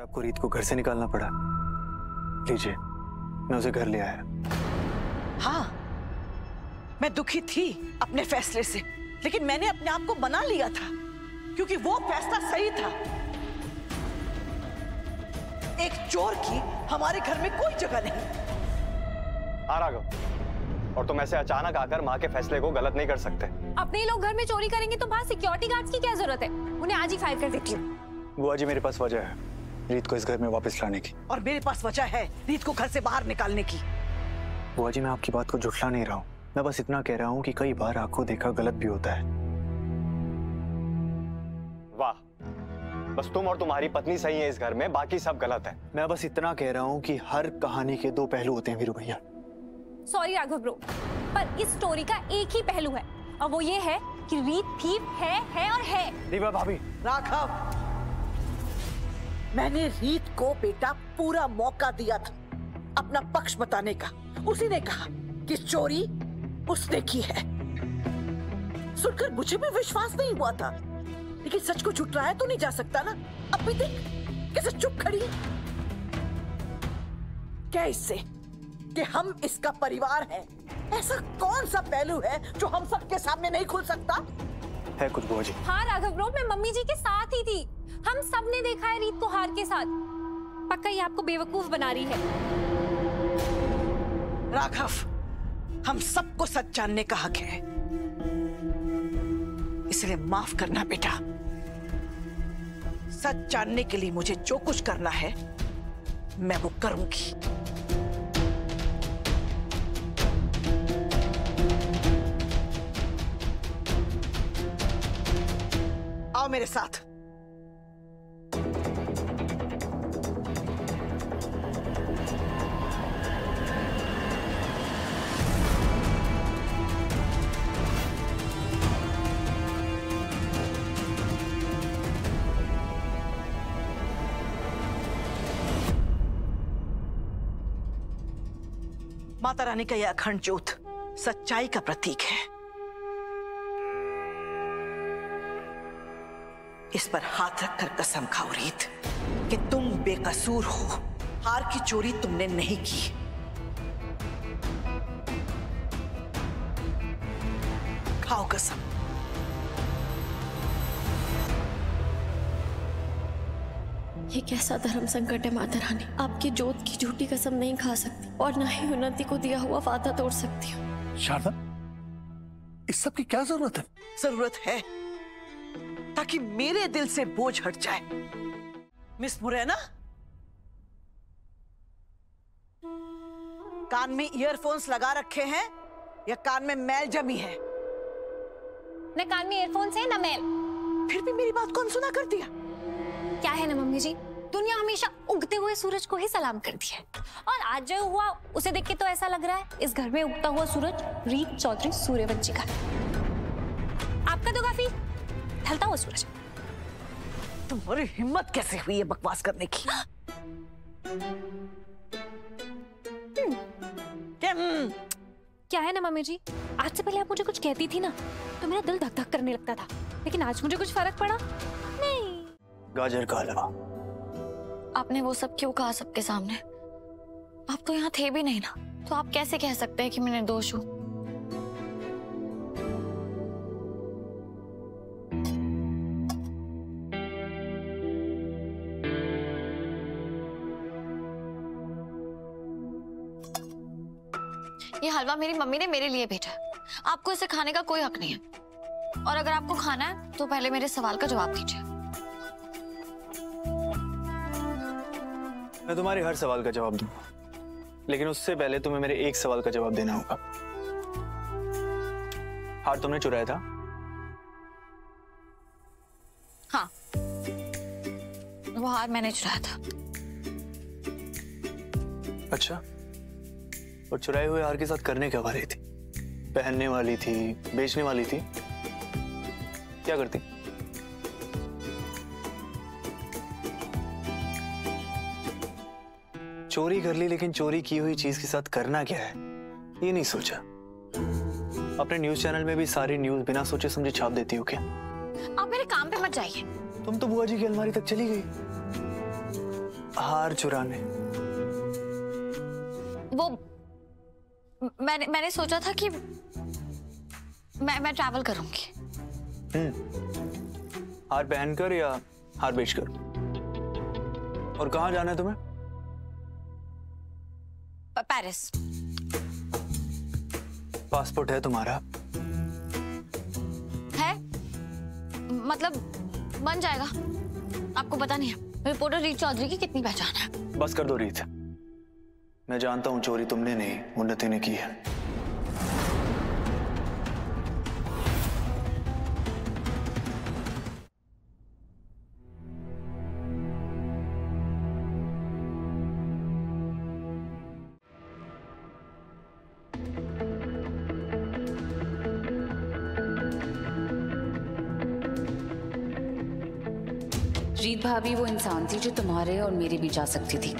आपको रीत को घर से निकालना पड़ा। लीजिए, मैं उसे घर ले आया। हाँ, मैं दुखी थी अपने फैसले से, लेकिन मैंने अपने आप को बना लिया था क्योंकि वो फैसला सही था। एक चोर की हमारे घर में कोई जगह नहीं। हाँ राघव, और तुम ऐसे अचानक आकर माँ के फैसले को गलत नहीं कर सकते। अपने लोग घर में चोरी करेंगे तो बाहर सिक्योरिटी गार्ड्स की क्या जरूरत है? उन्हें आज ही फायर कर देती हूँ। बुआ जी, मेरे पास वजह है रीत को इस घर में वापस लाने की। और मेरे पास वजह है रीत को घर से बाहर निकालने की। बुआ जी, मैं आपकी बात को झुठला नहीं रहा हूँ। मैं बस इतना कह रहा हूँ कि कई बार आंखों देखा गलत भी होता है। वाह, बस तुम और तुम्हारी पत्नी सही है इस घर में, बाकी सब गलत है। मैं बस इतना कह रहा हूँ कि हर कहानी के दो पहलू होते हैं वीरू भैया। सॉरी राघव ब्रो, पर इस स्टोरी का एक ही पहलू है और वो ये है कि रीत थीप है और है। दीपा भाभी। राघव, मैंने रीत को बेटा पूरा मौका दिया था अपना पक्ष बताने का। उसी ने कहा कि चोरी उसने की है। सुनकर मुझे भी विश्वास नहीं हुआ था, लेकिन सच को झुठलाया तो नहीं जा सकता ना। अब भी देख कैसे चुप खड़ी है। क्या इससे कि हम इसका परिवार है? ऐसा कौन सा पहलू है जो हम सबके सामने नहीं खुल सकता? है कुछ बुआ जी। हाँ राघव ब्रो, मैं मम्मी जी के साथ ही थी। हम सब ने देखा है रीत को हार के साथ। पक्का ये आपको बेवकूफ बना रही है। राघव, हम सबको सच जानने का हक है, इसलिए माफ करना बेटा। सच जानने के लिए मुझे जो कुछ करना है मैं वो करूंगी। आओ मेरे साथ। माता रानी का यह अखंड ज्योत सच्चाई का प्रतीक है। इस पर हाथ रखकर कसम खाओ रीत कि तुम बेकसूर हो। हार की चोरी तुमने नहीं की। खाओ कसम। ये कैसा धर्म संकट है माता रानी। आपकी जोत की झूठी कसम नहीं खा सकती और ना ही उन्नति को दिया हुआ वादा तोड़ सकती हूँ। शारदा, इस सब की क्या जरूरत है? जरूरत है ताकि मेरे दिल से बोझ हट जाए। मिस मुरैना, कान में ईयरफोन्स लगा रखे हैं या कान में मैल जमी है? न कान में ईयरफोन्स है न मैल। फिर भी मेरी बात कौन सुना कर दिया? क्या है ना मम्मी जी, दुनिया हमेशा उगते हुए सूरज को ही सलाम करती है और आज जो हुआ उसे देख के तो ऐसा लग रहा है इस घर में उगता हुआ सूरज रीत चौधरी सूर्यवंशी का। आपका तो काफी ढलता हुआ सूरज। तुम्हारी हिम्मत कैसे हुई है बकवास करने की? क्या है ना मम्मी जी, आज से पहले आप मुझे कुछ कहती थी ना तो मेरा दिल धक धक करने लगता था, लेकिन आज मुझे कुछ फर्क पड़ा नहीं। गाजर का हलवा। आपने वो सब क्यों कहा सबके सामने? आप तो यहाँ थे भी नहीं ना, तो आप कैसे कह सकते हैं कि मैं निर्दोष हूँ? ये हलवा मेरी मम्मी ने मेरे लिए भेजा है। आपको इसे खाने का कोई हक नहीं है। और अगर आपको खाना है तो पहले मेरे सवाल का जवाब दीजिए। मैं तुम्हारे हर सवाल का जवाब दूंगा, लेकिन उससे पहले तुम्हें मेरे एक सवाल का जवाब देना होगा। हार तुमने चुराया था? हाँ, वो हार मैंने चुराया था। अच्छा, और चुराए हुए हार के साथ करने क्या वाली थी? पहनने वाली थी, बेचने वाली थी, क्या करती? चोरी कर ली, लेकिन चोरी की हुई चीज के साथ करना क्या है ये नहीं सोचा। अपने न्यूज चैनल में भी सारी न्यूज बिना सोचे समझे छाप देती हो क्या? आप मेरे काम पे मत जाइए। तुम तो बुआ जी की अलमारी तक चली गई। हार चुराने। वो मैंने सोचा था कि मैं ट्रैवल करूंगी। हार पहनकर या हार बेचकर? और कहाँ जाना है तुम्हें? पेरिस। पासपोर्ट है तुम्हारा? है, मतलब बन जाएगा। आपको पता नहीं है रिपोर्टर रीत चौधरी की कितनी पहचान है। बस कर दो रीत, मैं जानता हूं चोरी तुमने नहीं, उन्नति ने की है। रीत भाभी वो इंसान थी जो तुम्हारे और मेरे बीच आ सकती थी,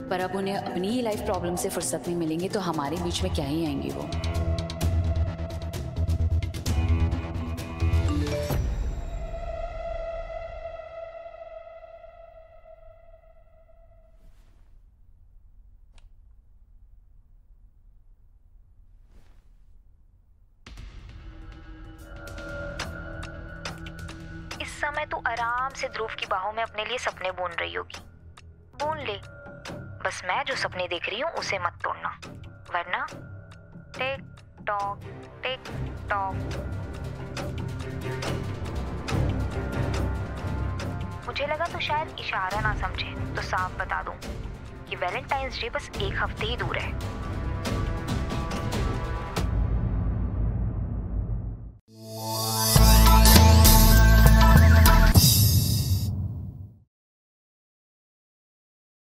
पर अब उन्हें अपनी ही लाइफ प्रॉब्लम से फुर्सत नहीं मिलेंगी तो हमारे बीच में क्या ही आएंगी वो। इस समय तू आराम से ध्रुव की बाहों में अपने लिए सपने बुन रही होगी। बुन ले, बस मैं जो सपने देख रही हूँ उसे मत तोड़ना, वरना टिक टॉक टिक टॉक। मुझे लगा तो शायद इशारा ना समझे, तो साफ बता दूं कि वैलेंटाइंस डे बस 1 हफ्ते ही दूर है।